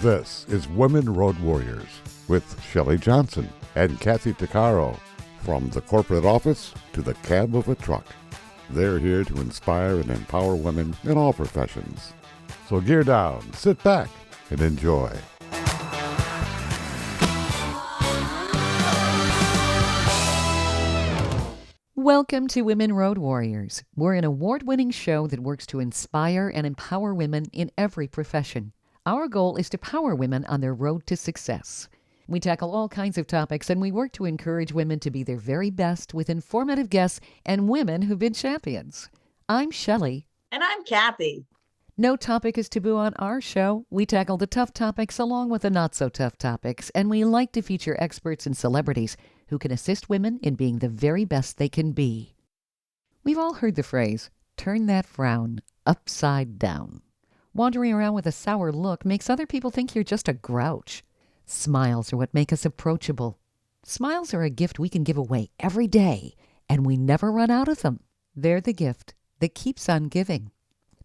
This is Women Road Warriors with Shelley Johnson and Kathy Tuccaro. From the corporate office to the cab of a truck, they're here to inspire and empower women in all professions. So gear down, sit back, and enjoy. Welcome to Women Road Warriors. We're an award-winning show that works to inspire and empower women in every profession. Our goal is to power women on their road to success. We tackle all kinds of topics, and we work to encourage women to be their very best with informative guests and women who've been champions. I'm Shelley. And I'm Kathy. No topic is taboo on our show. We tackle the tough topics along with the not-so-tough topics, and we like to feature experts and celebrities who can assist women in being the very best they can be. We've all heard the phrase, turn that frown upside down. Wandering around with a sour look makes other people think you're just a grouch. Smiles are what make us approachable. Smiles are a gift we can give away every day, and we never run out of them. They're the gift that keeps on giving.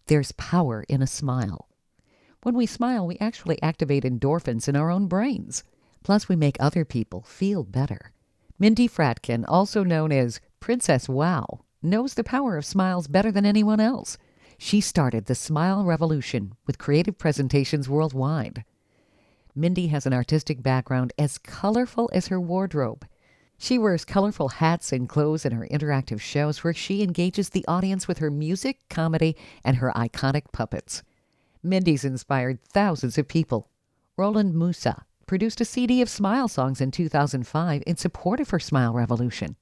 There's power in a smile. When we smile, we actually activate endorphins in our own brains. Plus, we make other people feel better. Mindy Fradkin, also known as Princess Wow, knows the power of smiles better than anyone else. She started the Smile Revolution with creative presentations worldwide. Mindy has an artistic background as colorful as her wardrobe. She wears colorful hats and clothes in her interactive shows where she engages the audience with her music, comedy, and her iconic puppets. Mindy's inspired thousands of people. Roland Musa produced a CD of Smile songs in 2005 in support of her Smile Revolution.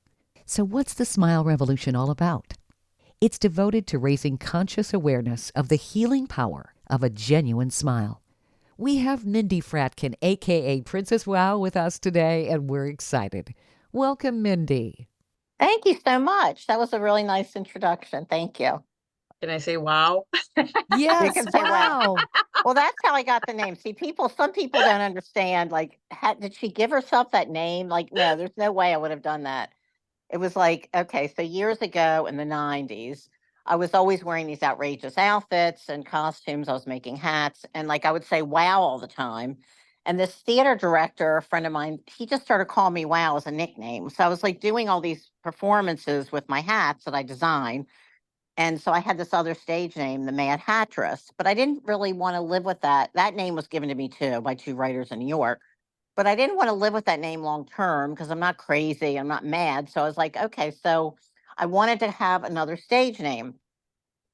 So what's the Smile Revolution all about? It's devoted to raising conscious awareness of the healing power of a genuine smile. We have Mindy Fradkin, A.K.A. Princess Wow, with us today, and we're excited. Welcome, Mindy. Thank you so much. That was a really nice introduction. Thank you. Can I say wow? Yes, You can say wow. Well, that's how I got the name. See, some people don't understand, like, did she give herself that name? Like, no, there's no way I would have done that. It was like, okay, so years ago in the 90s, I was always wearing these outrageous outfits and costumes. I was making hats, and like I would say wow all the time. And this theater director, a friend of mine, he just started calling me Wow as a nickname. So I was like doing all these performances with my hats that I designed. And so I had this other stage name, the Mad Hattress, but I didn't really want to live with that. That name was given to me too by two writers in New York. But I didn't want to live with that name long term because I'm not crazy. I'm not mad. So I was like, okay, so I wanted to have another stage name.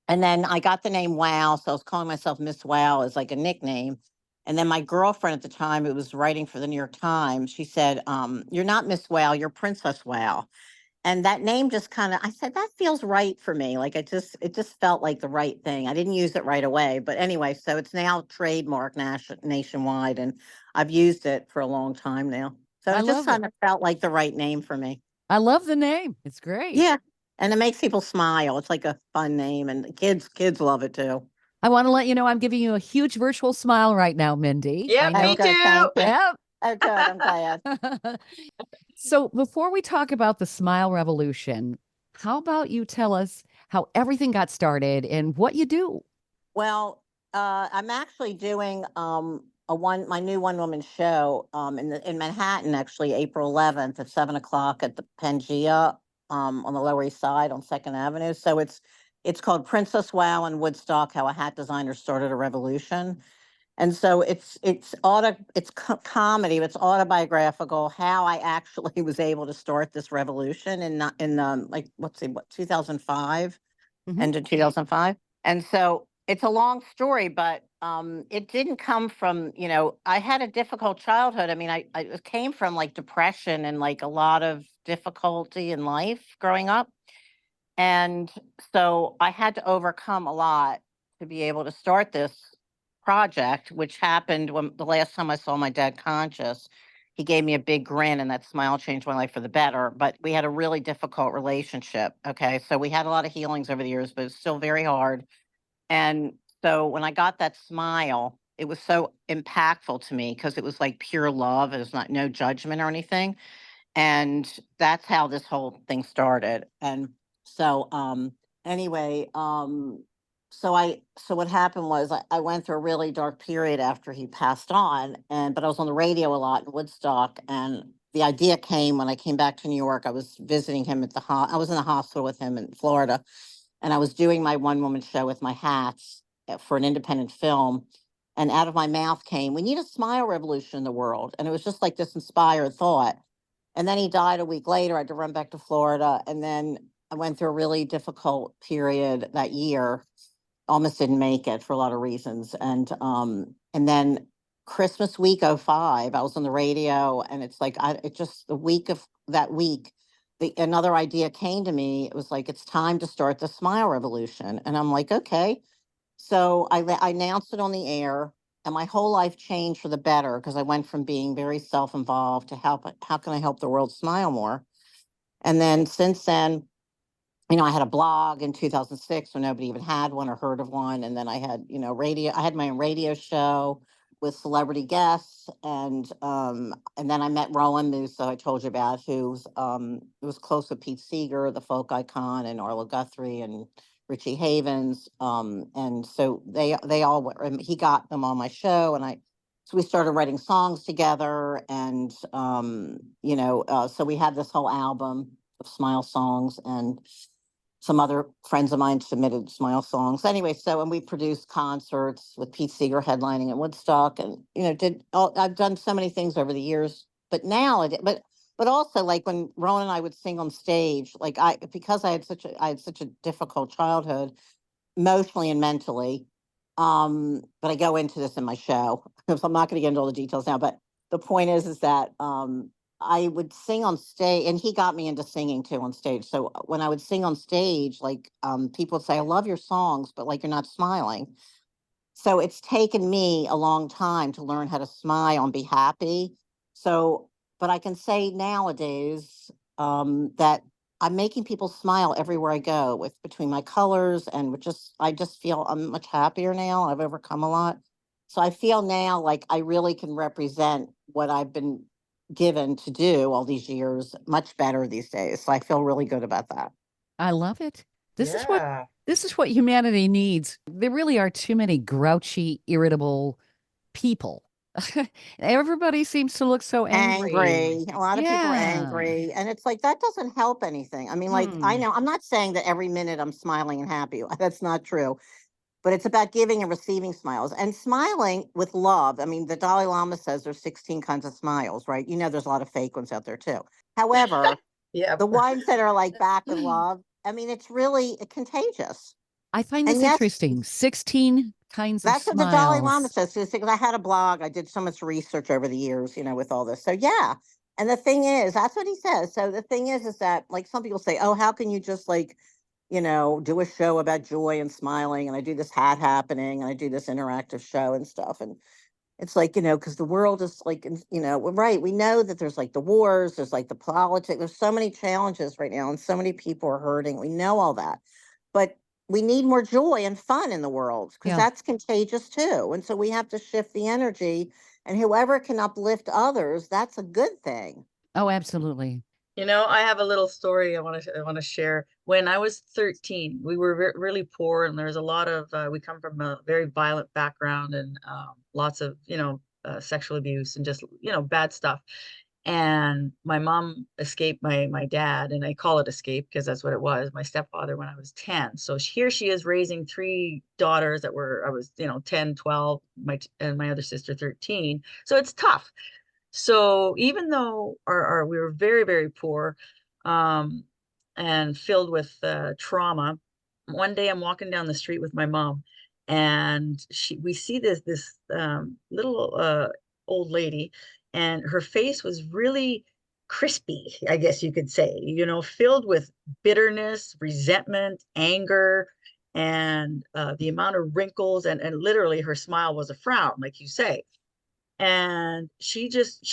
And then I got the name Wow. So I was calling myself Miss Wow as like a nickname. And then my girlfriend at the time, who was writing for the New York Times, she said, you're not Miss Wow, you're Princess Wow. And that name just kind of, I said, that feels right for me. Like it just felt like the right thing. I didn't use it right away. But anyway, so it's now trademark nationwide. And I've used it for a long time now. So I it just love it. kind of felt like the right name for me. I love the name. It's great. Yeah. And it makes people smile. It's like a fun name. And the kids love it too. I want to let you know I'm giving you a huge virtual smile right now, Mindy. Yeah, I know. me good, too. thank you. Yep. Oh, good. I'm glad. So before we talk about the Smile Revolution, how about you tell us how everything got started and what you do? Well, I'm actually doing my new one woman show in Manhattan, actually April 11th at 7 o'clock at the Pangea on the Lower East Side on Second Avenue. So it's called Princess Wow in Woodstock: How a Hat Designer Started a Revolution. And so comedy, but it's autobiographical. How I actually was able to start this revolution like let's see, what 2005, end of 2005. And so it's a long story, but it didn't come from, I had a difficult childhood. I mean, I came from like depression and like a lot of difficulty in life growing up. And so I had to overcome a lot to be able to start this project, which happened when the last time I saw my dad conscious. He gave me a big grin, and that smile changed my life for the better. But we had a really difficult relationship. Okay. So we had a lot of healings over the years, but it's still very hard. And so when I got that smile, it was so impactful to me because it was like pure love. It was not no judgment or anything. And that's how this whole thing started. And so anyway, so what happened was I went through a really dark period after he passed on, but I was on the radio a lot in Woodstock, and the idea came when I came back to New York. I was visiting him I was in the hospital with him in Florida, and I was doing my one woman show with my hats for an independent film. And out of my mouth came, "We need a smile revolution in the world." And it was just like this inspired thought. And then he died a week later. I had to run back to Florida. And then I went through a really difficult period that year. Almost didn't make it for a lot of reasons. And then Christmas week '05, I was on the radio, and it's like it just the week of that week, another idea came to me. It was like, it's time to start the smile revolution. And I'm like, okay. So I announced it on the air, and my whole life changed for the better, because I went from being very self-involved to how can I help the world smile more? And then since then, I had a blog in 2006 when nobody even had one or heard of one. And then I had, radio. I had my own radio show with celebrity guests. And then I met Roland Musso, I told you about, who was close with Pete Seeger, the folk icon, and Arlo Guthrie and Richie Havens. And so they all were, and he got them on my show. So we started writing songs together. And, so we had this whole album of Smile songs, and some other friends of mine submitted Smile songs. Anyway, and we produced concerts with Pete Seeger headlining in Woodstock, and I've done so many things over the years. But now, but also, like when Rowan and I would sing on stage, like because I had such a difficult childhood, emotionally and mentally. But I go into this in my show, so I'm not going to get into all the details now. But the point is that I would sing on stage, and he got me into singing too on stage. So when I would sing on stage, like people would say, "I love your songs, but like you're not smiling." So it's taken me a long time to learn how to smile and be happy. So, but I can say nowadays that I'm making people smile everywhere I go, with between my colors, and I just feel I'm much happier now. I've overcome a lot. So I feel now like I really can represent what I've been given to do all these years much better these days. So I feel really good about that. I love it. This is what Yeah. this is what humanity needs. There really are too many grouchy, irritable people. Everybody seems to look so angry. Angry. A lot of people are Yeah. angry. And it's like, that doesn't help anything. I mean, like, I Hmm. know, I'm not saying that every minute I'm smiling and happy. That's not true. But it's about giving and receiving smiles and smiling with love. I mean, the Dalai Lama says there's 16 kinds of smiles, right? There's a lot of fake ones out there too. However, Yep. the ones that are like back with love, I mean, it's really contagious. I find And this yes, interesting. 16 kinds of that's what the Dalai Lama smiles. says. Because I had a blog, I did so much research over the years, with all this. So yeah. And the thing is, that's what he says. So the thing is that, like, some people say, "Oh, how can you just like, do a show about joy and smiling?" And I do this hat happening, and I do this interactive show and stuff. And it's like, because the world is like, we're right. We know that there's like the wars, there's like the politics, there's so many challenges right now, and so many people are hurting. We know all that. But we need more joy and fun in the world, because Yeah. that's contagious too. And so we have to shift the energy, and whoever can uplift others, that's a good thing. Oh, absolutely. I have a little story I want to share. When I was 13, we were really poor, and there's a lot of we come from a very violent background, and lots of sexual abuse and just bad stuff. And my mom escaped my dad, and I call it escape because that's what it was, my stepfather, when I was 10. So here she is raising three daughters that were I was 10, 12, and my other sister 13. So it's tough. So even though we were very, very poor, um, and filled with trauma, one day I'm walking down the street with my mom, and we see this little old lady, and her face was really crispy, I guess you could say, filled with bitterness, resentment, anger, and the amount of wrinkles, and literally her smile was a frown, like you say. And she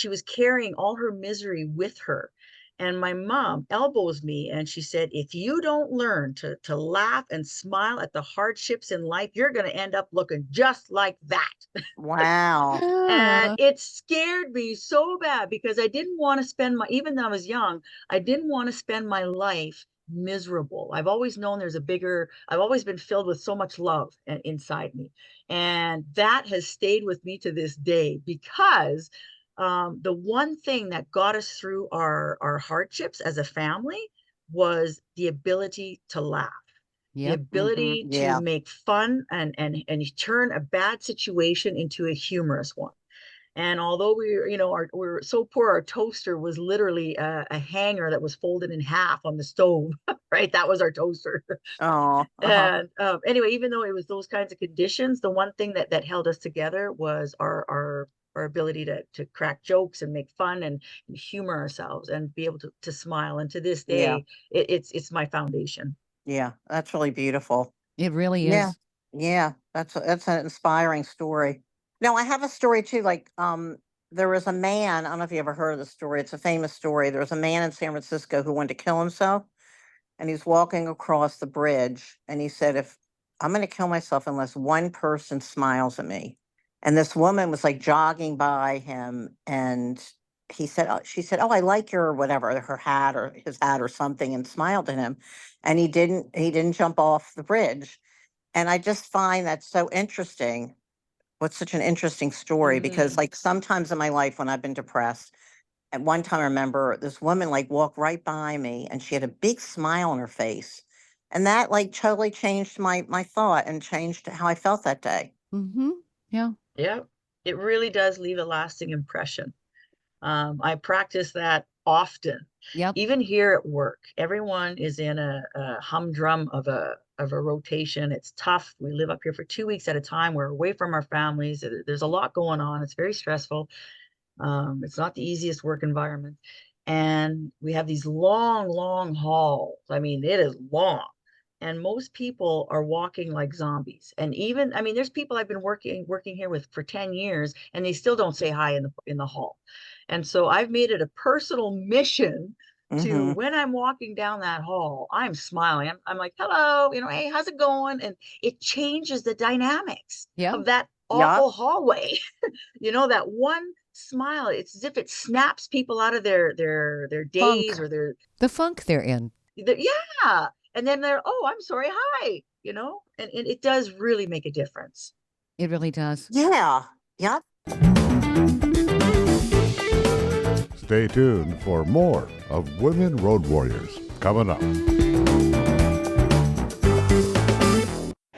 was carrying all her misery with her. And my mom elbows me, and she said, "If you don't learn to laugh and smile at the hardships in life, you're going to end up looking just like that." Wow. And it scared me so bad, because I didn't want to spend even though I was young, I didn't want to spend my life miserable. I've always known I've always been filled with so much love inside me. And that has stayed with me to this day because the one thing that got us through our hardships as a family was the ability to laugh, the Yep. ability to Yeah. make fun and turn a bad situation into a humorous one. And although we're so poor, our toaster was literally a hanger that was folded in half on the stove, right? That was our toaster. Oh, And anyway, even though it was those kinds of conditions, the one thing that held us together was our ability to crack jokes and make fun and humor ourselves and be able to smile. And to this yeah. day, it's my foundation. Yeah. That's really beautiful. It really Yeah. is. Yeah. That's an inspiring story. Now I have a story too. Like, there was a man, I don't know if you ever heard of the story. It's a famous story. There was a man in San Francisco who wanted to kill himself, and he's walking across the bridge, and he said, if I'm going to kill myself unless one person smiles at me. And this woman was like jogging by him, and she said, oh, I like your whatever, her hat or his hat or something, and smiled at him. And he didn't jump off the bridge. And I just find that so interesting. What's such an interesting story, because Mm, like sometimes in my life when I've been depressed, at one time I remember this woman like walked right by me, and she had a big smile on her face. And that like totally changed my thought and changed how I felt that day. Mm-hmm. Yeah. yeah, it really does leave a lasting impression. I practice that often, Yep. even here at work. Everyone is in a humdrum of a rotation. It's tough. We live up here for 2 weeks at a time. We're away from our families. There's a lot going on. It's very stressful. It's not the easiest work environment. And we have these long, long hauls. I mean, it is long. And most people are walking like zombies. And even, I mean, there's people I've been working here with for 10 years, and they still don't say hi in the hall. And so I've made it a personal mission to, Hmm. when I'm walking down that hall, I'm smiling. I'm like, hello, hey, how's it going? And it changes the dynamics Yeah. of that Yup. awful hallway. That one smile, it's as if it snaps people out of their days Funk. or The funk they're in. yeah. And then they're, oh, I'm sorry, hi, and it does really make a difference. It really does. Yeah. Yup. Stay tuned for more of Women Road Warriors coming up.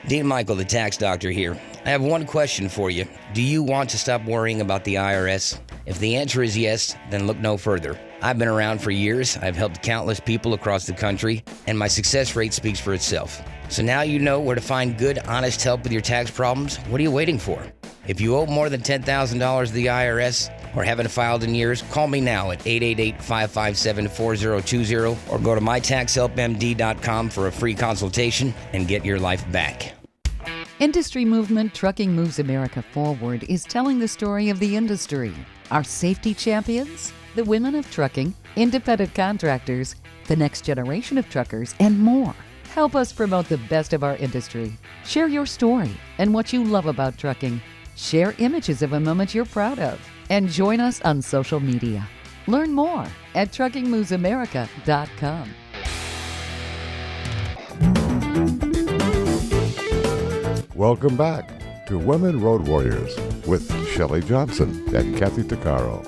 Dean Michael, the tax doctor here. I have one question for you. Do you want to stop worrying about the IRS? If the answer is yes, then look no further. I've been around for years. I've helped countless people across the country, and my success rate speaks for itself. So now you know where to find good, honest help with your tax problems. What are you waiting for? If you owe more than $10,000 to the IRS or haven't filed in years, call me now at 888-557-4020 or go to mytaxhelpmd.com for a free consultation and get your life back. Industry movement Trucking Moves America Forward is telling the story of the industry. Our safety champions, the women of trucking, independent contractors, the next generation of truckers, and more. Help us promote the best of our industry. Share your story and what you love about trucking. Share images of a moment you're proud of. And join us on social media. Learn more at truckingmovesamerica.com. Welcome back to Women Road Warriors with Shelley Johnson and Kathy Tuccaro.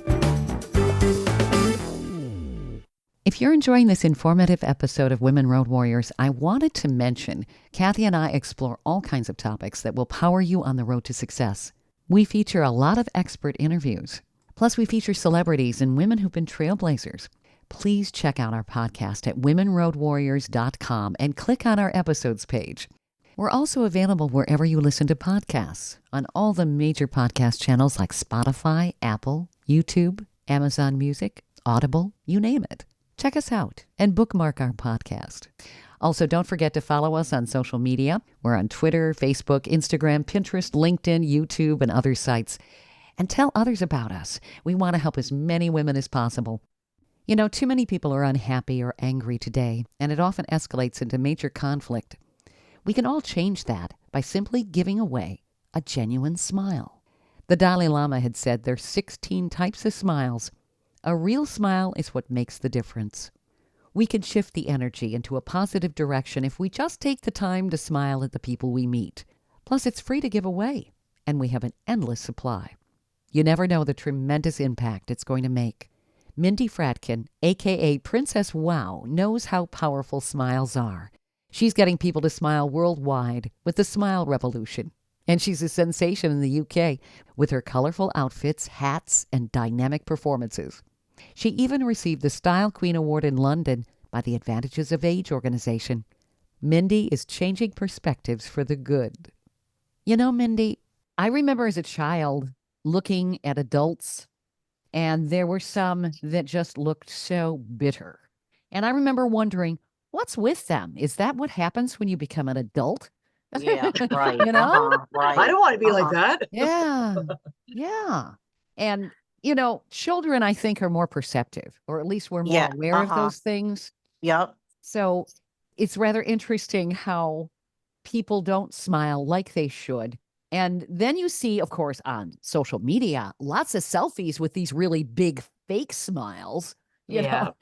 If you're enjoying this informative episode of Women Road Warriors, I wanted to mention Kathy and I explore all kinds of topics that will power you on the road to success. We feature a lot of expert interviews. Plus, we feature celebrities and women who've been trailblazers. Please check out our podcast at womenroadwarriors.com and click on our episodes page. We're also available wherever you listen to podcasts, on all the major podcast channels like Spotify, Apple, YouTube, Amazon Music, Audible, you name it. Check us out and bookmark our podcast. Also, don't forget to follow us on social media. We're on Twitter, Facebook, Instagram, Pinterest, LinkedIn, YouTube, and other sites. And tell others about us. We want to help as many women as possible. Too many people are unhappy or angry today, and it often escalates into major conflict. We can all change that by simply giving away a genuine smile. The Dalai Lama had said there's 16 types of smiles. A real smile is what makes the difference. We can shift the energy into a positive direction if we just take the time to smile at the people we meet. Plus, it's free to give away, and we have an endless supply. You never know the tremendous impact it's going to make. Mindy Fradkin, A.K.A. Princess Wow, knows how powerful smiles are. She's getting people to smile worldwide with the Smile Revolution. And she's a sensation in the UK with her colorful outfits, hats, and dynamic performances. She even received the Style Queen Award in London by the Advantages of Age organization. Mindy is changing perspectives for the good. You know, Mindy, I remember as a child looking at adults, and there were some that just looked so bitter. And I remember wondering, what's with them? Is that what happens when you become an adult? Yeah, right. You know? I Right. don't want to be like that. Yeah. Yeah. And, children, I think, are more perceptive, or at least we're more Yeah. aware of those things. Yep. So it's rather interesting how people don't smile like they should. And then you see, of course, on social media, lots of selfies with these really big fake smiles, Yeah.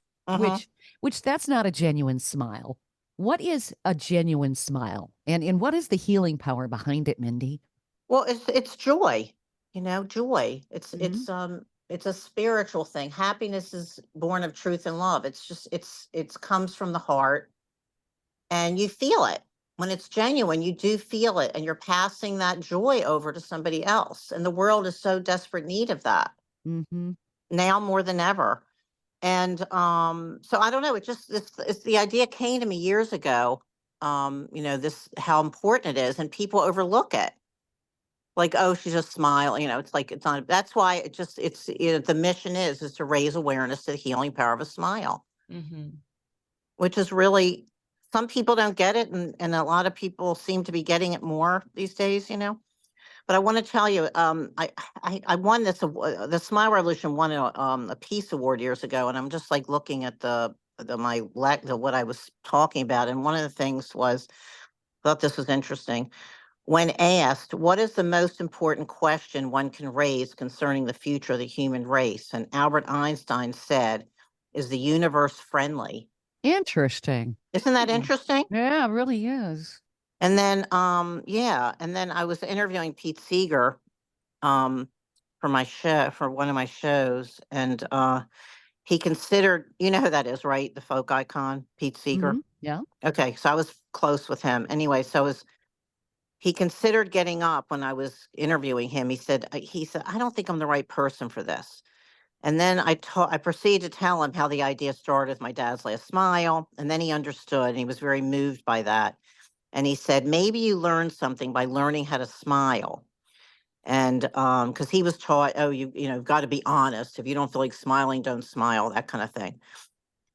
which that's not a genuine smile. What is a genuine smile? And what is the healing power behind it, Mindy? Well, it's joy, joy. Mhm. It's a spiritual thing. Happiness is born of truth and love. It's just it's comes from the heart, and you feel it. When it's genuine, you do feel it, and you're passing that joy over to somebody else. And the world is so desperate need of that Mhm. now more than ever. And so I don't know, it's the idea came to me years ago. This how important it is, and people overlook it. Like, oh, she's just smile. It's like it's not. That's why the mission is to raise awareness to the healing power of a smile, Hmm. which is really some people don't get it, and a lot of people seem to be getting it more these days. But I want to tell you, I won the Smile Revolution won a Peace Award years ago, and I'm just like looking at what I was talking about, and one of the things was thought this was interesting. When asked, what is the most important question one can raise concerning the future of the human race? And Albert Einstein said, is the universe friendly? Interesting. Isn't that Hmm. interesting? Yeah, it really is. And then, and then I was interviewing Pete Seeger, um, for one of my shows. And, he considered, you know who that is, right? The folk icon, Pete Seeger. Yeah. Okay. So I was close with him anyway. He considered getting up when I was interviewing him. He said, I don't think I'm the right person for this. And then I proceeded to tell him how the idea started with my dad's last smile. And then he understood, and he was very moved by that. And he said, maybe you learned something by learning how to smile. And because he was taught, oh, got to be honest. If you don't feel like smiling, don't smile, that kind of thing.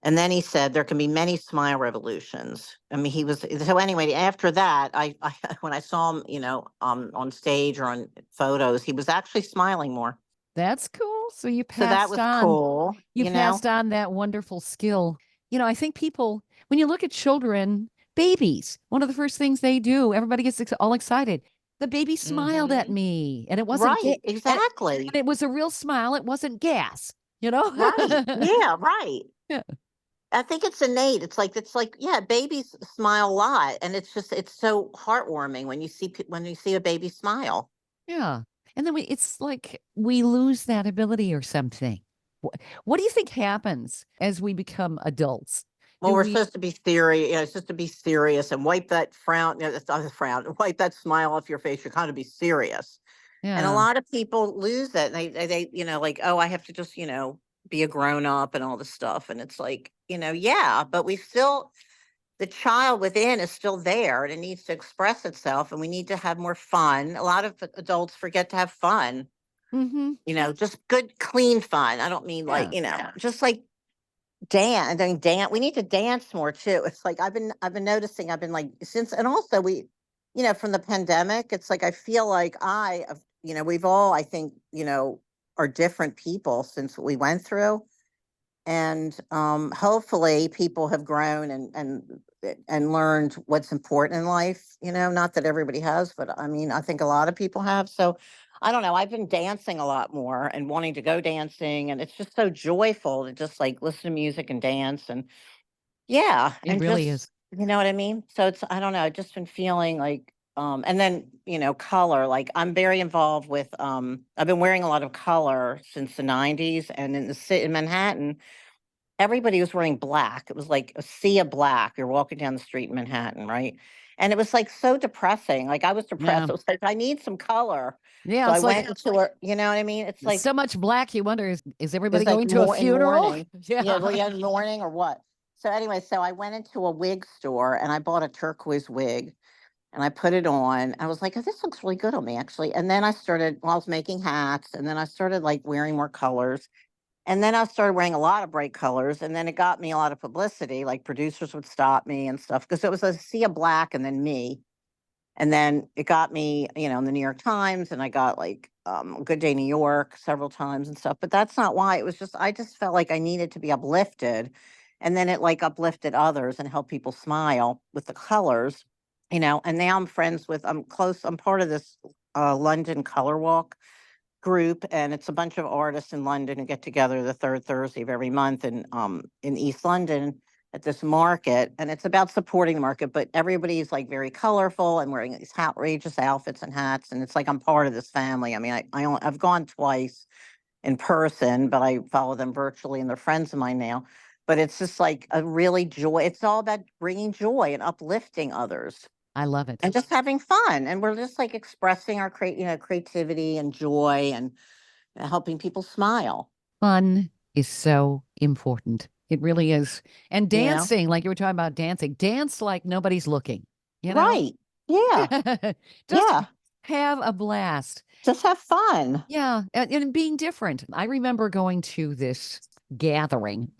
And then he said there can be many smile revolutions. I mean, he was so anyway. After that, I when I saw him, on stage or on photos, he was actually smiling more. That's cool. So you So that passed was on cool, you passed on that wonderful skill. I think people, when you look at children, babies, one of the first things they do, everybody gets all excited. The baby smiled at Hmm. me, and it wasn't Right? and Exactly. it was a real smile. It wasn't gas, you know? Right. Yeah. Right. Yeah. I think it's innate. It's like yeah, babies smile a lot, and it's so heartwarming when when you see a baby smile. Yeah. And then it's like we lose that ability or something. What do you think happens as we become adults? Well, Do we're we supposed to be serious. It's supposed to be serious and wipe that frown. That's not a frown. Wipe that smile off your face. You're kind of be serious. And a Yeah. lot of people lose that. They like, oh, I have to just, be a grown up and all this stuff. And it's like, yeah, but the child within is still there and it needs to express itself. And we need to have more fun. A lot of adults forget to have fun, Mhm. just good, clean fun. I don't mean like, Yeah. just like dance. We need to dance more too. It's like I've been noticing. I've been like since, and also from the pandemic. It's like I feel like we've all, I think, are different people since what we went through, and hopefully people have grown and learned what's important in life. Not that everybody has, but I mean, I think a lot of people have. So I don't know. I've been dancing a lot more and wanting to go dancing, and it's just so joyful to just like listen to music and dance. And Yeah, It and really just is. you know what I mean? So it's I don't know, I've just been feeling like and then, color, like I'm very involved with I've been wearing a lot of color since the 90s, and in the city in Manhattan, everybody was wearing black. It was like a sea of black. You're walking down the street in Manhattan, right? And it was like so depressing. Like I was depressed. Yeah. It was like I need some color. Yeah, So I it's like went into a, you know what I mean? It's like so much black. You wonder, is everybody it's like going to a more in funeral? mourning. Yeah, Yeah. well, yeah, mourning or what? So anyway, so I went into a wig store and I bought a turquoise wig and I put it on. I was like, oh, this looks really good on me, actually. And then I started, well, I was making hats, and then I started like wearing more colors. And then I started wearing a lot of bright colors, and then it got me a lot of publicity. Like producers would stop me and stuff because it was a sea of black and then me. And then it got me, in the New York Times, and I got like Good Day New York several times and stuff. But that's not why. It was just I just felt like I needed to be uplifted, and then it like uplifted others and helped people smile with the colors, And now I'm part of this London Color Walk group, and it's a bunch of artists in London who get together the third Thursday of every month in East London at this market, and it's about supporting the market. But everybody's like very colorful and wearing these outrageous outfits and hats, and it's like I'm part of this family. I mean, I've gone twice in person, but I follow them virtually, and they're friends of mine now. But it's just like a really joy. It's all about bringing joy and uplifting others I love it. and just having fun. And we're just like expressing our creativity and joy and helping people smile. Fun is so important. It really is. And You know? dancing, like you were talking about dancing, dance like nobody's looking, you know? Right. Yeah. Just Yeah. have a blast. Just have fun. Yeah, and being different. I remember going to this gathering.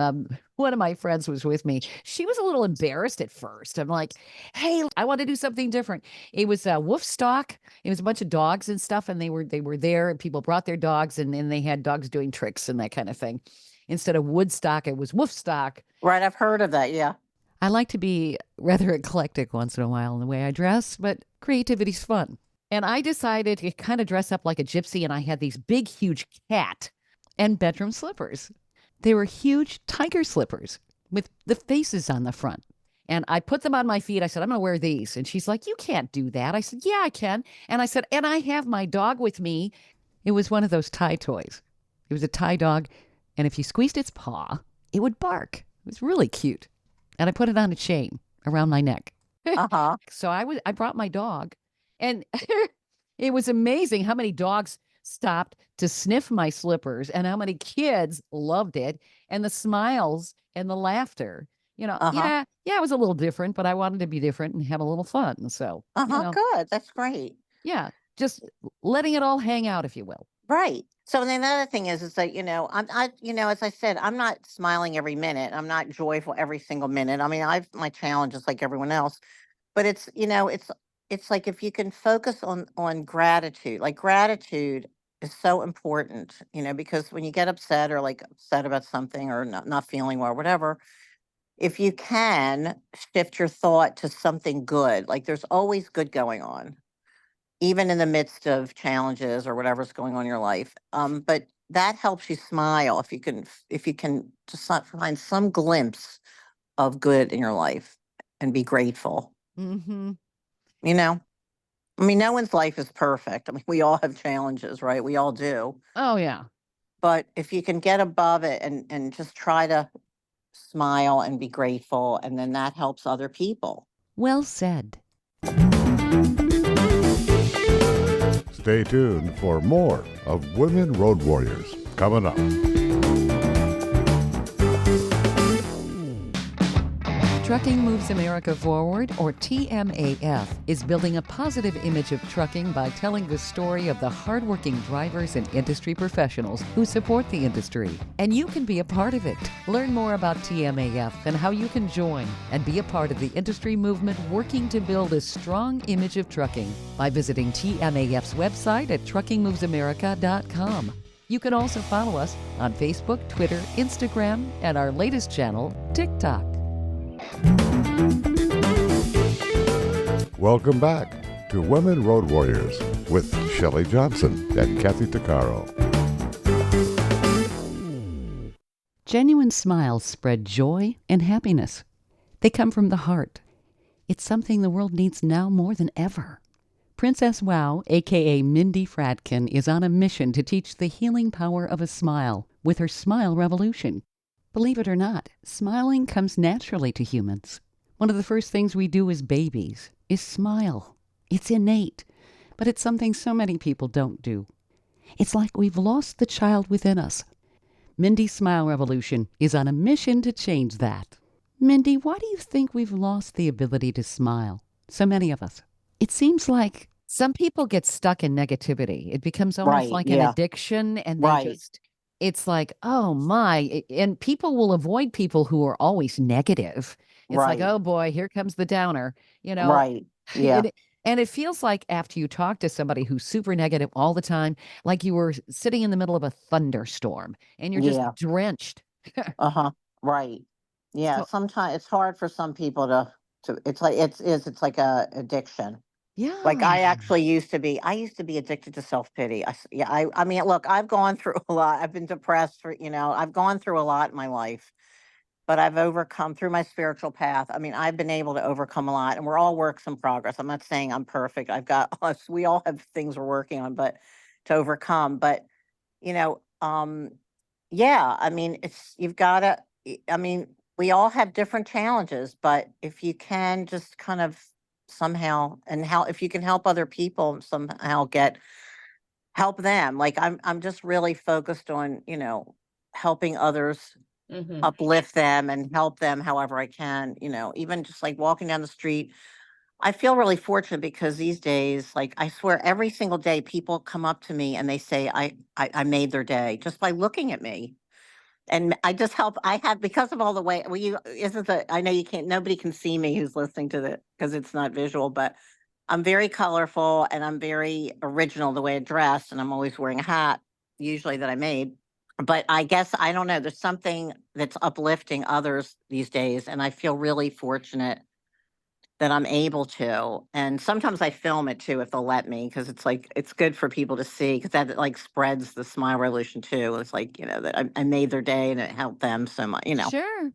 One of my friends was with me. She was a little embarrassed at first. I'm like, "Hey, I want to do something different." It was Woofstock. It was a bunch of dogs and stuff, and they were there, and people brought their dogs, and they had dogs doing tricks and that kind of thing. Instead of Woodstock, it was Woofstock. Right. I've heard of that. Yeah. I like to be rather eclectic once in a while in the way I dress, but creativity's fun. And I decided to kind of dress up like a gypsy, and I had these big, huge cat and bedroom slippers. They were huge tiger slippers with the faces on the front. And I put them on my feet. I said, I'm going to wear these. And she's like, you can't do that. I said, yeah, I can. And I said, and I have my dog with me. It was one of those tie toys. It was a tie dog. And if you squeezed its paw, it would bark. It was really cute. And I put it on a chain around my neck. Uh-huh. So I brought my dog, and it was amazing how many dogs stopped to sniff my slippers and how many kids loved it, and the smiles and the laughter. Uh-huh. Yeah, it was a little different, but I wanted to be different and have a little fun. So, Uh-huh. Good. That's great. yeah, just letting it all hang out, if you will. Right. So then the other thing is that, as I said, I'm not smiling every minute. I'm not joyful every single minute. I mean, I've my challenges like everyone else, but it's like if you can focus on gratitude, like gratitude is so important, because when you get upset or like upset about something or not feeling well or whatever, if you can shift your thought to something good, like there's always good going on even in the midst of challenges or whatever's going on in your life. But that helps you smile if you can just find some glimpse of good in your life and be grateful. Mm-hmm. You know, I mean, no one's life is perfect. I mean, we all have challenges, right? We all do. Oh, yeah. But if you can get above it and just try to smile and be grateful, and then that helps other people. Well said. Stay tuned for more of Women Road Warriors coming up. Trucking Moves America Forward, or TMAF, is building a positive image of trucking by telling the story of the hardworking drivers and industry professionals who support the industry. And you can be a part of it. Learn more about TMAF and how you can join and be a part of the industry movement working to build a strong image of trucking by visiting TMAF's website at truckingmovesamerica.com. You can also follow us on Facebook, Twitter, Instagram, and our latest channel, TikTok. Welcome back to Women Road Warriors with Shelley Johnson and Kathy Tuccaro. Genuine smiles spread joy and happiness. They come from the heart. It's something the world needs now more than ever. Princess Wow, A.K.A. Mindy Fradkin, is on a mission to teach the healing power of a smile with her Smile Revolution. Believe it or not, smiling comes naturally to humans. One of the first things we do as babies is smile. It's innate, but it's something so many people don't do. It's like we've lost the child within us. Mindy's Smile Revolution is on a mission to change that. Mindy, why do you think we've lost the ability to smile? So many of us. It seems like some people get stuck in negativity. It becomes almost Right, like an yeah. addiction, and Right. it's like, oh my, and people will avoid people who are always negative. It's like, Right. oh boy, here comes the downer, Right. Yeah. And it feels like after you talk to somebody who's super negative all the time, like you were sitting in the middle of a thunderstorm and you're just Yeah. drenched. Uh-huh. Right. Yeah. So, Sometimes it's hard for some people to it's like it's like a addiction. Like yeah. I used to be addicted to self-pity. Yeah, I mean, look, I've gone through a lot. I've been depressed I've gone through a lot in my life, but I've overcome through my spiritual path. I mean, I've been able to overcome a lot, and we're all works in progress. I'm not saying I'm perfect. I've got us, we all have things we're working on, but to overcome. But, you know, yeah, I mean, you've got to, I mean, we all have different challenges, but if you can just kind of somehow and how if you can help other people somehow help them. Like I'm just really focused on, helping others, Hmm. uplift them and help them however I can, even just like walking down the street. I feel really fortunate because these days, like I swear every single day people come up to me and they say I made their day just by looking at me. And I just help. I have because of all the way. Well, you isn't the. I know you can't. Nobody can see me who's listening to the because it's not visual. But I'm very colorful and I'm very original the way I dress, and I'm always wearing a hat, usually that I made. But I guess I don't know. There's something that's uplifting others these days, and I feel really fortunate that I'm able to. And sometimes I film it too if they'll let me, because it's like it's good for people to see because that like spreads the smile revolution too. It's like, that I made their day and it helped them so much. Sure.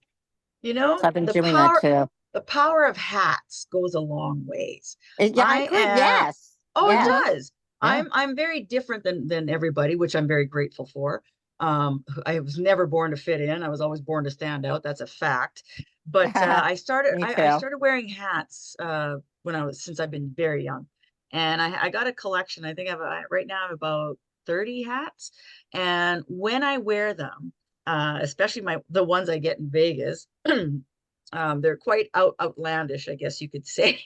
You know, So I've been doing that too. the power of hats goes a long ways. Yeah, I I agree. am, Yes. oh, it Yes. Uh-huh. does. Yeah. I'm very different than everybody, which I'm very grateful for. I was never born to fit in. I was always born to stand out. That's a fact. But Me I too. started wearing hats since I've been very young, and I got a collection. I think right now I have about 30 hats, and when I wear them, especially the ones I get in Vegas, they're quite outlandish, I guess you could say.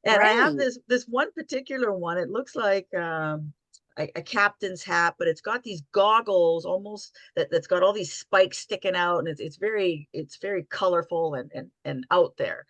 And I have Great. this one particular one. It looks like a captain's hat, but it's got these goggles almost that's got all these spikes sticking out, and it's very colorful and out there.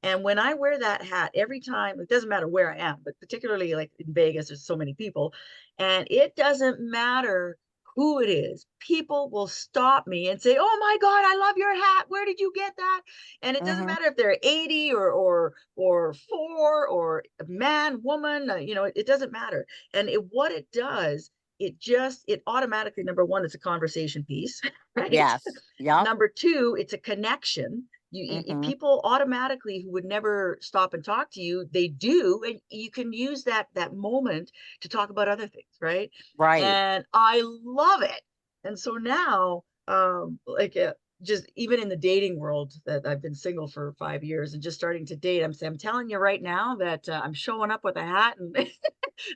And when I wear that hat, every time, it doesn't matter where I am, but particularly like in Vegas, there's so many people, and it doesn't matter who it is. People will stop me and say, "Oh my God, I love your hat. Where did you get that?" And it doesn't Hmm. matter if they're 80 or four or man, woman, it doesn't matter. And what it does, it automatically, number one, it's a conversation piece, right? Yes. Yep. Number two, it's a connection. Hmm. People automatically who would never stop and talk to you, they do, and you can use that moment to talk about other things, right? Right. And I love it. And so now, just even in the dating world, that I've been single for 5 years and just starting to date, I'm telling you right now that I'm showing up with a hat, and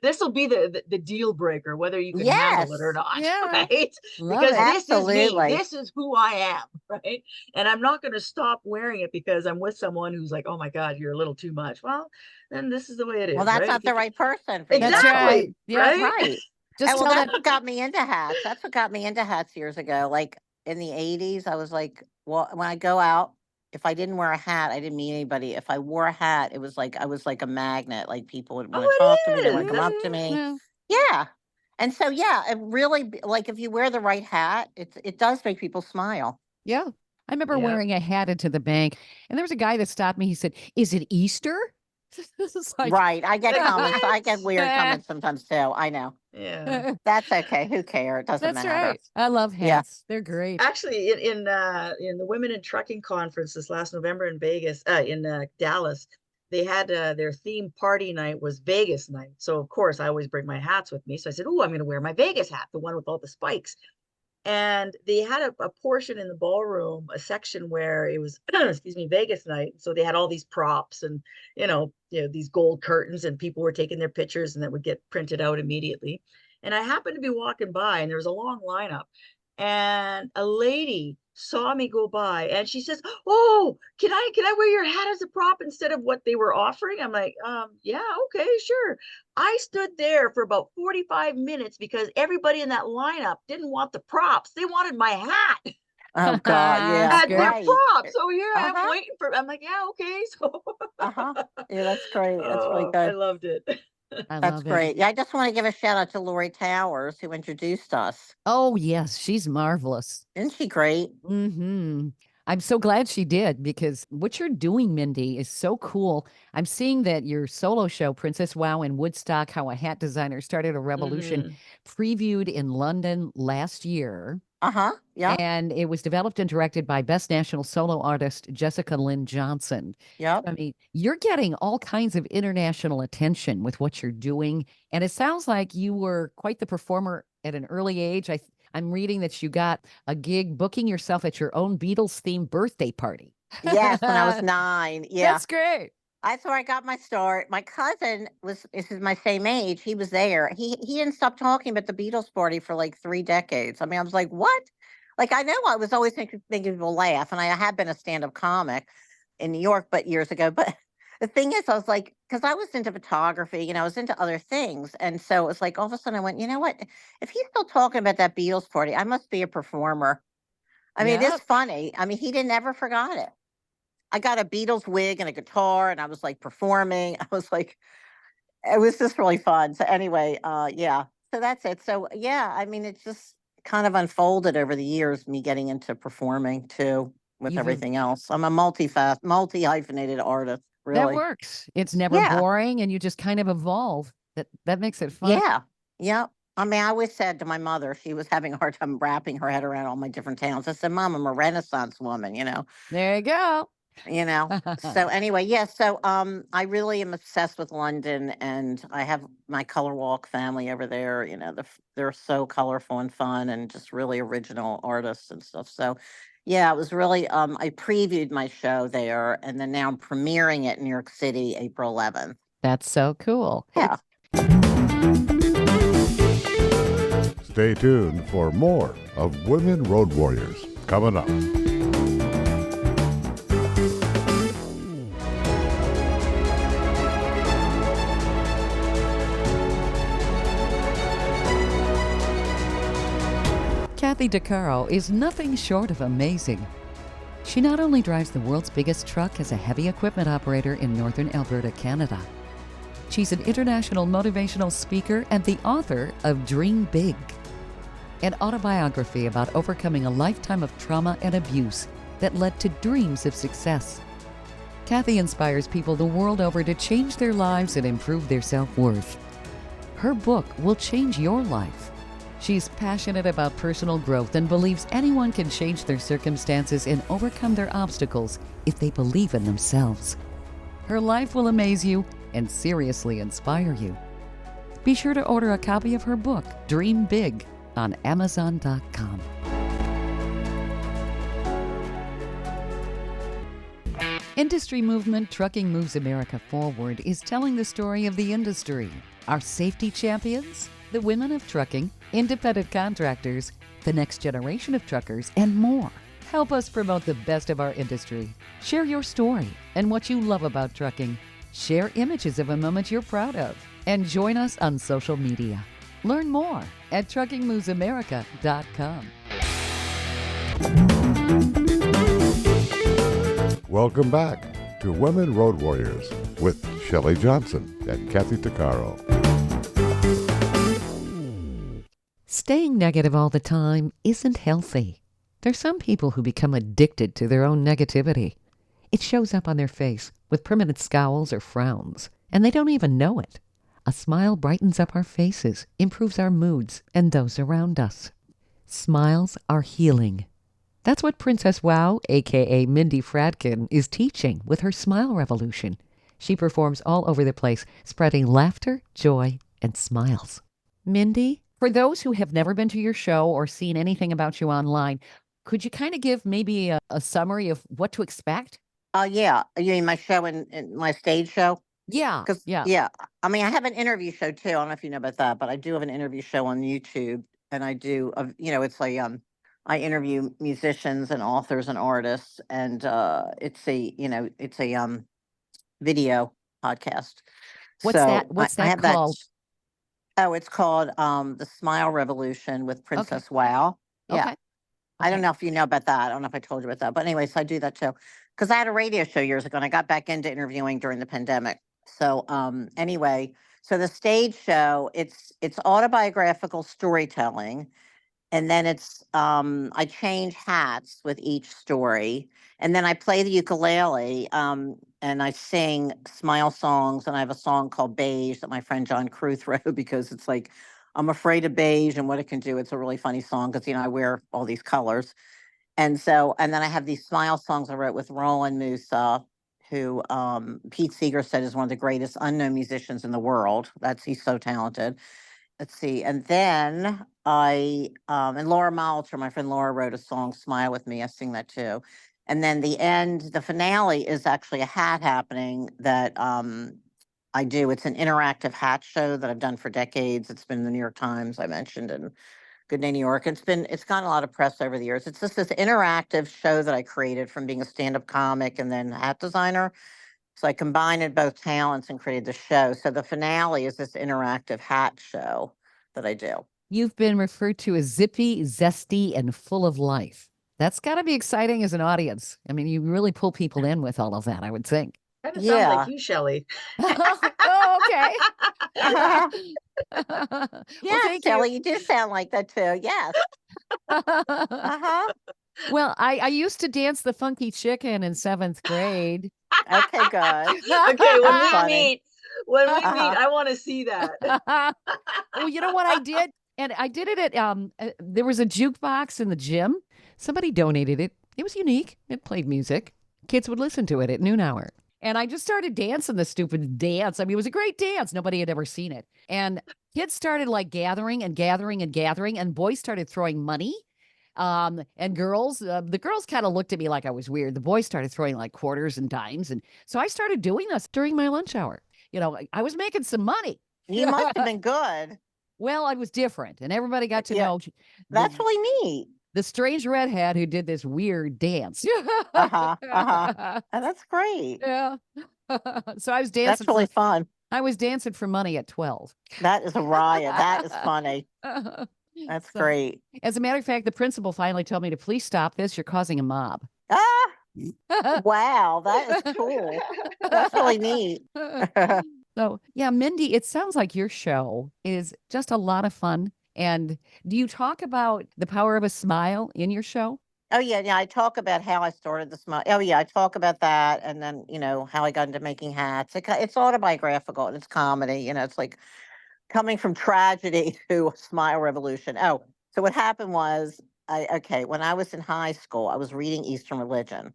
this will be the deal breaker, whether you can handle it or Yes. not, Yeah. right? Love Because it. this is me, Absolutely. this is who I am, right? And I'm not going to stop wearing it because I'm with someone who's like, "Oh my God, you're a little too much." Well, then this is the way it Well, is, that's right? not the right person for you That's then. Yeah. right. Exactly, Yep. right? Right. And Just well, tell that's that. what got me into hats. That's what got me into hats years ago. Like in the 80s, I was like, well, when I go out, if I didn't wear a hat, I didn't meet anybody. If I wore a hat, it was like I was like a magnet. Like people would want to talk to me, Oh, they it want to come is. up to Mhm. me. Yeah. Yeah. And so yeah, it really like if you wear the right hat, it does make people smile. Yeah. I remember Yeah. wearing a hat into the bank, and there was a guy that stopped me. He said, "Is it Easter?" It's like, Right. I get Like, comments. I what? get weird comments sometimes too. I know. Yeah. That's okay. Who cares? It doesn't that's matter. right. I love Yeah. hats. They're great. Actually, in the Women in Trucking conference this last November in Vegas, in Dallas, they had their theme party night was Vegas night. So of course, I always bring my hats with me. So I said, "Oh, I'm going to wear my Vegas hat, the one with all the spikes." And they had a portion in the ballroom, a section where it was, excuse me, Vegas night. So they had all these props and these gold curtains, and people were taking their pictures, and that would get printed out immediately. And I happened to be walking by, and there was a long lineup, and a lady saw me go by, and she says, "Oh, can I wear your hat as a prop instead of what they were offering?" I'm like, yeah, okay, sure." I stood there for about 45 minutes because everybody in that lineup didn't want the props. They wanted my hat Oh God. Yeah. as their Right. prop. So here I am Uh-huh. waiting I'm like, yeah, okay. So Uh-huh. Yeah, that's great. That's really oh, I good. loved it. I That's love it. great. Yeah, I just want to give a shout out to Lori Towers who introduced us. Oh, yes. She's marvelous. Isn't she great? I'm so glad she did, because what you're doing, Mindy, is so cool. I'm seeing that your solo show, Princess Wow in Woodstock, How a Hat Designer Started a Revolution, Mhm. previewed in London last year. Uh-huh. Yep. And it was developed and directed by Best National Solo Artist Jessica Lynn Johnson. Yep. I mean, you're getting all kinds of international attention with what you're doing. And it sounds like you were quite the performer at an early age. I'm reading that you got a gig booking yourself at your own Beatles-themed birthday party. Yes, when I was 9. Yeah. That's great. That's where I got my start. My cousin this is my same age. He was there. He didn't stop talking about the Beatles party for like 3 decades. I mean, I was like, what? Like, I know I was always making people laugh, and I had been a stand-up comic in New York, but years ago. But the thing is, I was like, because I was into photography, I was into other things, and so it was like all of a sudden I went, you know what? If he's still talking about that Beatles party, I must be a performer. I mean, it is Yep. funny. I mean, he didn't ever forgot it. I got a Beatles wig and a guitar, and I was like performing. I was like, it was just really fun. So anyway, yeah. So that's it. So yeah, I mean, it's just kind of unfolded over the years, me getting into performing too with You've everything else. I'm a multi hyphenated artist, That really. works. It's never Yeah. boring, and you just kind of evolve. That makes it fun. Yeah. Yeah. I mean, I always said to my mother, she was having a hard time wrapping her head around all my different towns. I said, Mom, I'm a Renaissance woman. There you go. So anyway, yeah, so I really am obsessed with London, and I have my color walk family over there. They're so colorful and fun and just really original artists and stuff. So yeah, it was really I previewed my show there, and then now I'm premiering it in New York City April 11th. That's so cool. Yeah. Stay tuned for more of Women Road Warriors coming up. Kathy Tuccaro is nothing short of amazing. She not only drives the world's biggest truck as a heavy equipment operator in northern Alberta, Canada. She's an international motivational speaker and the author of Dream Big, an autobiography about overcoming a lifetime of trauma and abuse that led to dreams of success. Kathy inspires people the world over to change their lives and improve their self-worth. Her book will change your life. She's passionate about personal growth and believes anyone can change their circumstances and overcome their obstacles if they believe in themselves. Her life will amaze you and seriously inspire you. Be sure to order a copy of her book, Dream Big, on Amazon.com. Industry movement Trucking Moves America Forward is telling the story of the industry, our safety champions, the women of trucking, independent contractors, the next generation of truckers, and more. Help us promote the best of our industry. Share your story and what you love about trucking. Share images of a moment you're proud of. And join us on social media. Learn more at truckingmovesamerica.com. Welcome back to Women Road Warriors with Shelley Johnson and Kathy Tuccaro. Staying negative all the time isn't healthy. There's some people who become addicted to their own negativity. It shows up on their face with permanent scowls or frowns, and they don't even know it. A smile brightens up our faces, improves our moods and those around us. Smiles are healing. That's what Princess Wow, A.K.A. Mindy Fradkin, is teaching with her Smile Revolution. She performs all over the place, spreading laughter, joy, and smiles. Mindy, for those who have never been to your show or seen anything about you online, could you kind of give maybe a summary of what to expect? Yeah. You mean my show and my stage show? Yeah, Because yeah. I mean, I have an interview show too. I don't know if you know about that, but I do have an interview show on YouTube, and I do, it's I interview musicians and authors and artists, and it's a video podcast. What's that? So What's I that have that. called? Oh, it's called the Smile Revolution with Okay, Princess Wow. Yeah. okay, I don't okay. know if you know about that. I don't know if I told you about that. But anyways, I do that too. Because I had a radio show years ago and I got back into interviewing during the pandemic. So anyway, so the stage show, it's autobiographical storytelling. And then I change hats with each story. And then I play the ukulele, and I sing smile songs. And I have a song called Beige that my friend John Cruth wrote because it's like, I'm afraid of beige and what it can do. It's a really funny song because, I wear all these colors. And then I have these smile songs I wrote with Roland Musa, who Pete Seeger said is one of the greatest unknown musicians in the world. He's so talented. Let's see. And then and Laura Molitor, my friend Laura, wrote a song, Smile with Me. I sing that too. And then the finale is actually a hat happening that I do. It's an interactive hat show that I've done for decades. It's been in the New York Times, I mentioned, and Good Day New York. It's gotten a lot of press over the years. It's just this interactive show that I created from being a stand-up comic and then hat designer. So I combined both talents and created the show. So the finale is this interactive hat show that I do. You've been referred to as zippy, zesty, and full of life. That's got to be exciting as an audience. I mean, you really pull people in with all of that, I would think. Kind of sounds like Yeah. you, Shelley. Oh, okay. Well, Yes, thank you. Shelley, you do sound like that too. Yes. Uh-huh. Well, I used to dance the funky chicken in 7th grade. Okay, good. Okay, when That's we funny. meet, Uh-huh. I want to see that. Well, you know what I did? And I did it at there was a jukebox in the gym. Somebody donated it. It was unique. It played music. Kids would listen to it at noon hour. And I just started dancing the stupid dance. I mean, it was a great dance. Nobody had ever seen it. And kids started like gathering and gathering and gathering, and boys started throwing money. And girls, the girls kind of looked at me like I was weird. The boys started throwing like quarters and dimes. And so I started doing this during my lunch hour. I was making some money. You must have been good. Well, I was different, and everybody got to Yeah, know that's the really neat. the strange redhead who did this weird dance. Uh-huh. Uh-huh. And that's great. Yeah. So I was That's dancing really fun. for money at 12. That is a riot. That is funny. That's So, great. as a matter of fact, the principal finally told me to please stop this. You're causing a mob. Ah, wow, that is cool. That's really neat. So, yeah, Mindy, it sounds like your show is just a lot of fun. And do you talk about the power of a smile in your show? Oh yeah, yeah. I talk about how I started the smile. Oh yeah, I talk about that, and then how I got into making hats. It's autobiographical and it's comedy. It's like coming from tragedy to a smile revolution. Oh, so what happened was, when I was in high school, I was reading Eastern religion.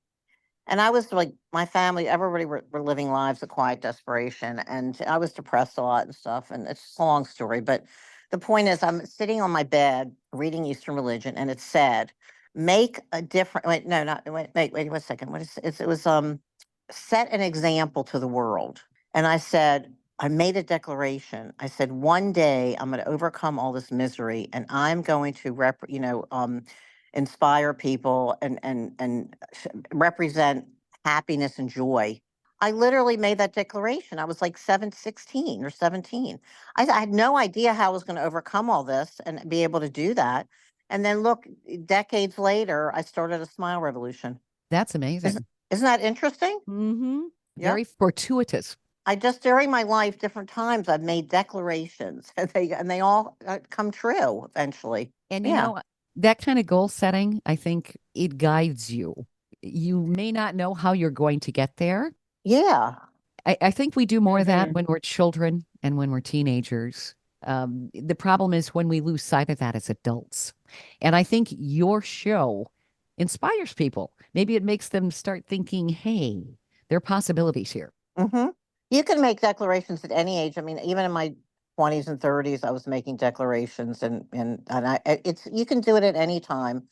And I was like, my family, everybody were living lives of quiet desperation. And I was depressed a lot and stuff. And it's just a long story. But the point is, I'm sitting on my bed reading Eastern religion, and it said, make a different, wait, no, not, wait, 1 second. What is it? It was, set an example to the world. And I said, I made a declaration. I said, one day I'm going to overcome all this misery and I'm going to inspire people and represent happiness and joy. I literally made that declaration. I was like 16 or 17. I had no idea how I was going to overcome all this and be able to do that. And then look, decades later, I started a smile revolution. That's amazing. Isn't that interesting? Mm-hmm. Yeah. Very fortuitous. I just during my life, different times, I've made declarations, and they all come true eventually. And Yeah. that kind of goal setting, I think it guides you. you may not know how you're going to get there. Yeah. I think we do more of that Mhm. when we're children and when we're teenagers. The problem is when we lose sight of that as adults. And I think your show inspires people. Maybe it makes them start thinking, hey, there are possibilities here. Hmm. You can make declarations at any age. I mean, even in my 20s and 30s, I was making declarations, it's you can do it at any time.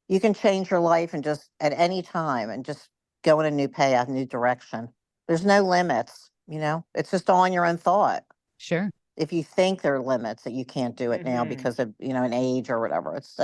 You can change your life and just at any time and just go in a new path, new direction. There's no limits, you know. It's just all in your own thought. Sure. If you think there are limits that you can't do it now Mhm. because of, an age or whatever, it's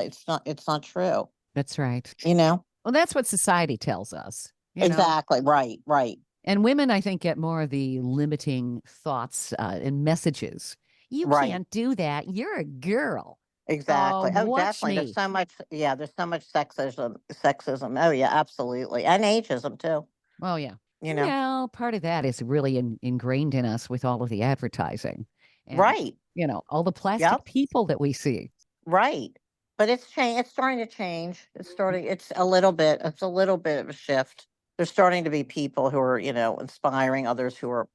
not true, That's right. you know. Well, that's what society tells us, Exactly. Right. Right. And women, I think, get more of the limiting thoughts and messages. You Right. can't do that. You're a girl. Exactly. Oh, Watch definitely. me. There's so much sexism. Oh, yeah, absolutely. And ageism too, Oh, yeah. you know. Well, part of that is really ingrained in us with all of the advertising and, Right. all the plastic Yep. people that we see. Right. But it's starting to change. It's a little bit of a shift. There's starting to be people who are, inspiring others who are,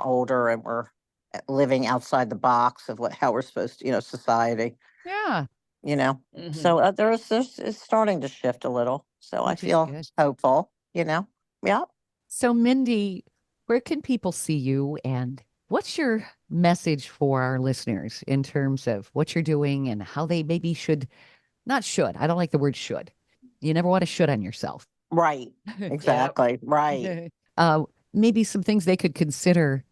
older and we're living outside the box of how we're supposed to, society, Yeah, you know. Mhm. So there's it's starting to shift a little. So I which is feel good. hopeful, you know. Yeah. So, Mindy, where can people see you and what's your message for our listeners in terms of what you're doing and how they maybe should, not should, I don't like the word should. You never want to should on yourself. Right. Yep. Exactly. Right. uh, Maybe some things they could consider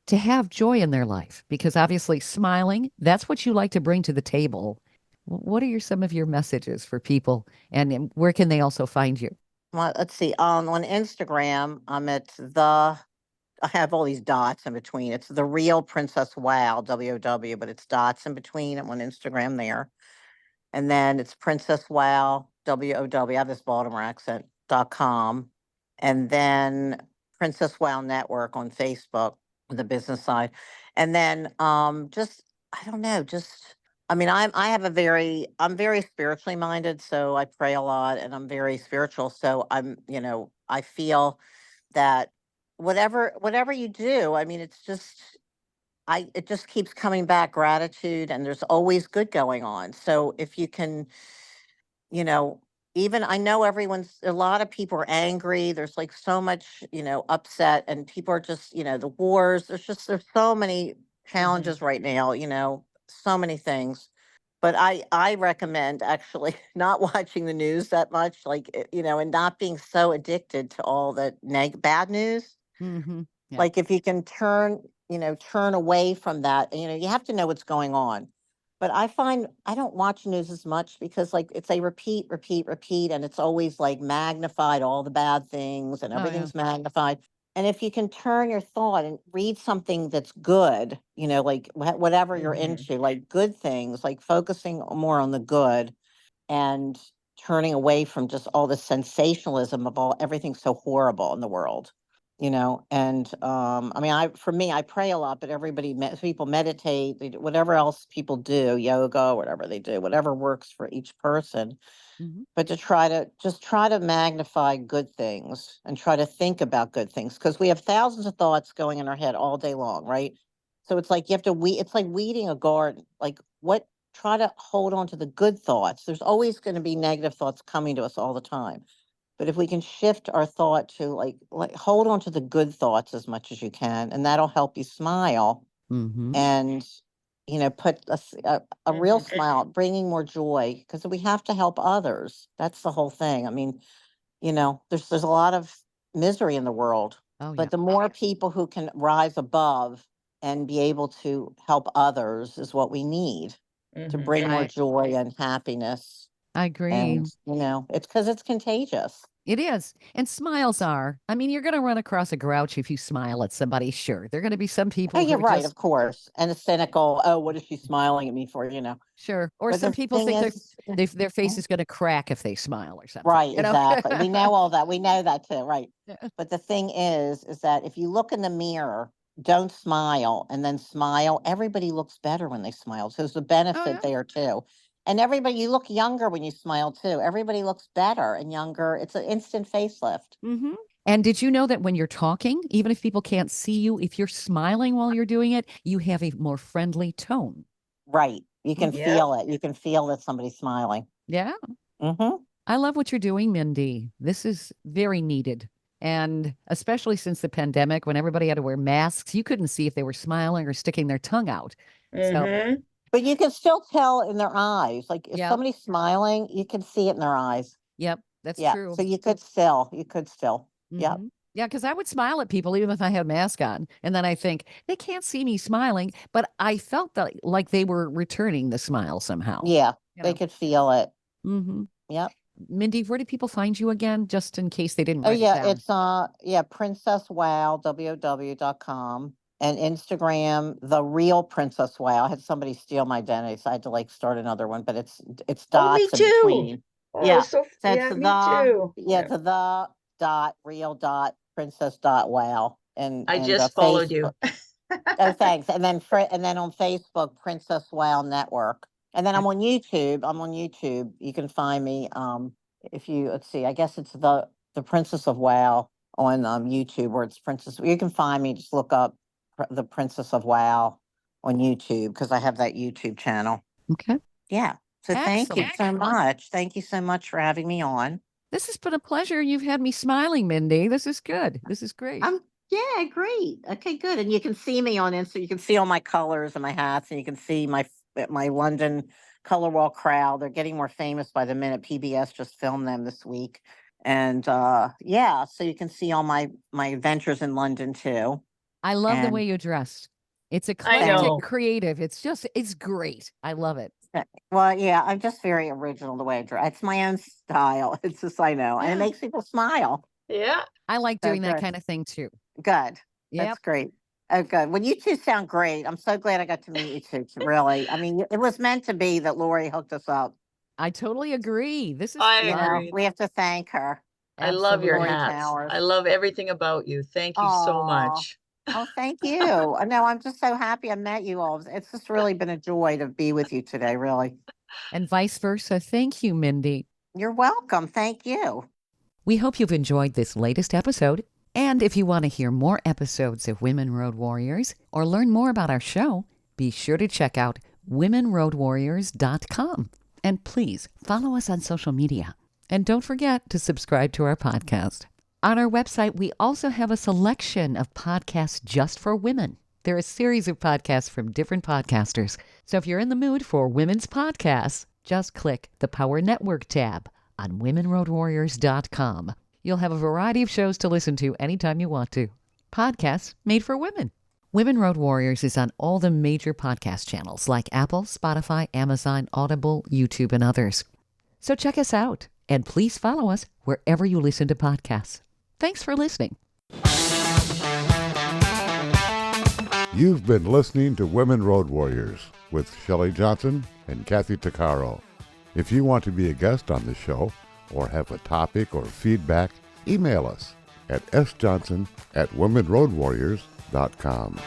to have joy in their life, because obviously smiling, that's what you like to bring to the table. What are some of your messages for people and where can they also find you? Well, let's see. On Instagram, I have all these dots in between. It's the real Princess Wow, WOW, but it's dots in between. I'm on Instagram there. And then it's Princess Wow, WOW. I have this Baltimore accent.com. And then Princess Wow Network on Facebook, the business side. And then just I don't know, just I mean, I'm very spiritually minded, so I pray a lot and I'm very spiritual. So I feel that whatever you do, I mean, it just keeps coming back gratitude and there's always good going on. So if you can, you know, even I know a lot of people are angry. There's like so much, upset and people are just, the wars, there's so many Mhm. challenges right now, so many things. But I recommend actually not watching the news that much, like, and not being so addicted to all the bad news. Mm-hmm. Yeah. Like if you can turn away from that, you have to know what's going on. But I find I don't watch news as much because like it's a repeat, repeat, repeat, and it's always like magnified all the bad things and Oh, yeah. everything's magnified. And if you can turn your thought and read something that's good, like whatever you're Mhm. into, like good things, like focusing more on the good and turning away from just all the sensationalism of all everything so horrible in the world, and I mean, for me, I pray a lot, but people meditate, they do whatever else people do, yoga, whatever they do, whatever works for each person, Hmm. but to try to magnify good things and try to think about good things because we have thousands of thoughts going in our head all day long, right? So it's like you have to weed. It's like weeding a garden. Like what? Try to hold on to the good thoughts. There's always going to be negative thoughts coming to us all the time. But if we can shift our thought to like hold on to the good thoughts as much as you can, and that'll help you smile Mm-hmm. and put a real Mhm. smile, bringing more joy because we have to help others. That's the whole thing. I mean, there's a lot of misery in the world, Oh, yeah. but the more people who can rise above and be able to help others is what we need to Mhm. bring more I joy and happiness. I agree. And it's because it's contagious. It is. And smiles are. I mean, you're going to run across a grouch if you smile at somebody. Sure. There are going to be some Oh, people who you're are right, of just, course. And a cynical, oh, what is she smiling at me for? sure. Or But some the people thing think is, their face is going to crack if they smile or something, right, exactly. We know all that. We know that too, right? Yeah. But the thing is that if you look in the mirror, don't smile and then smile. Everybody looks better when they smile. So there's a Oh, benefit yeah. there too. And everybody, you look younger when you smile too. Everybody looks better and younger. It's an instant facelift. Mm-hmm. And did you know that when you're talking, even if people can't see you, if you're smiling while you're doing it, you have a more friendly tone? Right. You can Yeah. feel it. You can feel that somebody's smiling. Yeah. Mm-hmm. I love what you're doing, Mindy. This is very needed. And especially since the pandemic, when everybody had to wear masks, you couldn't see if they were smiling or sticking their tongue out. So, Mm-hmm. But you can still tell in their eyes. Like if Yep. somebody's smiling, you can see it in their eyes. yep, that's Yeah. true. So you could still. Yep. Mhm. Yeah, because I would smile at people even if I had a mask on. And then I think they can't see me smiling, but I felt that like they were returning the smile somehow. Yeah. You They know? could feel it. Mm-hmm. Yep. Mindy, where do people find you again, just in case they didn't Oh write it yeah, down? it's princesswow.com and Instagram, the real Princess Wow. I had somebody steal my identity, so I had to like start another one, but it's Oh, me dots in too. between. Oh, Yeah. so So it's yeah, me too. it's the dot real dot princess dot wow and I just followed Facebook. you. Oh, thanks. And then on Facebook, Princess Wow Network. And then I'm on YouTube. You can find me. If you let's see, I guess it's the Princess of Wow on YouTube, where it's Princess. You can find me. Just look up the Princess of Wow on YouTube because I have that YouTube channel. Okay. Yeah. So thank you Excellent. so much. Thank you so much for having me on. This has been a pleasure. You've had me smiling, Mindy. This is good. This is great. Yeah, great. Okay, good. And you can see me on Insta. You can see all my colors and my hats, and you can see my London color wall crowd. They're getting more famous by the minute. PBS just filmed them this week, and yeah, so you can see all my adventures in London too. I love the And way you dressed. It's I eclectic, know. creative. It's great. I love it. well, yeah, I'm just very original the way I dress. It's my own style. It's just I know, and it Yeah. makes people smile. Yeah. I like So doing that good. kind of thing too. Good. Yep. That's great. Oh, good. Well, you two sound great. I'm so glad I got to meet you two. Really, I mean, it was meant to be that Lori hooked us up. I totally agree. This is I You fun. know, agree. we have to thank her. I love your Lori Absolutely. hats. Towers. I love everything about you. Thank you so Oh, much. oh, thank you. I know. I'm just so happy I met you all. It's just really been a joy to be with you today. Really. And vice versa. Thank you, Mindy. You're welcome. Thank you. We hope you've enjoyed this latest episode. And if you want to hear more episodes of Women Road Warriors or learn more about our show, be sure to check out womenroadwarriors.com. And please follow us on social media. And don't forget to subscribe to our podcast. On our website, we also have a selection of podcasts just for women. They're a series of podcasts from different podcasters. So if you're in the mood for women's podcasts, just click the Power Network tab on womenroadwarriors.com. You'll have a variety of shows to listen to anytime you want to. Podcasts made for women. Women Road Warriors is on all the major podcast channels like Apple, Spotify, Amazon, Audible, YouTube, and others. So check us out, and please follow us wherever you listen to podcasts. Thanks for listening. You've been listening to Women Road Warriors with Shelley Johnson and Kathy Tuccaro. If you want to be a guest on the show or have a topic or feedback, email us at sjohnson@womenroadwarriors.com.